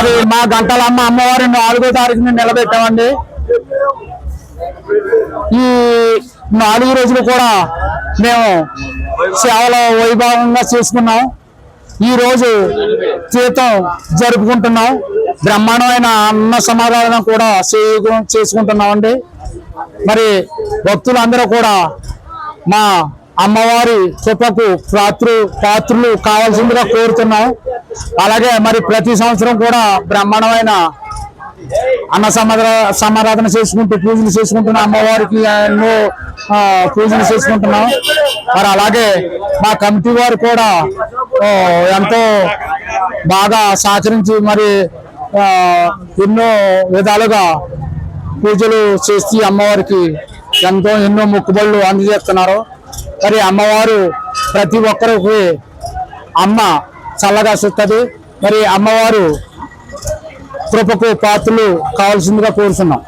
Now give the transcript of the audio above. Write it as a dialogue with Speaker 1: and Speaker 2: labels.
Speaker 1: మరి మా గంటలమ్మ అమ్మవారిని 4వ తారీఖుని నిలబెట్టామండి. ఈ 4 రోజులు కూడా మేము సేవలో వైభవంగా చేసుకున్నాం. ఈ రోజు జీతం జరుపుకుంటున్నాం. బ్రహ్మాండమైన అన్న సమాధానం కూడా చేసుకుంటున్నామండి. మరి భక్తులందరూ కూడా మా అమ్మవారి కృపకు పాత్రులు కావాల్సిందిగా కోరుతున్నాం. అలాగే మరి ప్రతి సంవత్సరం కూడా బ్రహ్మాండమైన అన్న సమారాధన చేసుకుంటూ పూజలు చేసుకుంటున్న అమ్మవారికి ఎన్నో పూజలు చేసుకుంటున్నాం. మరి అలాగే మా కమిటీ వారు కూడా ఎంతో బాగా సహకరించి మరి ఎన్నో విధాలుగా పూజలు చేసి అమ్మవారికి ఎన్నో మొక్కుబళ్ళు అందజేస్తున్నారు. మరి అమ్మవారు ప్రతి ఒక్కరికి అమ్మ చల్లగా చూస్తుంది. మరి అమ్మవారు కృపకు పాత్రలు కావాల్సిందిగా కోరుతున్నాం.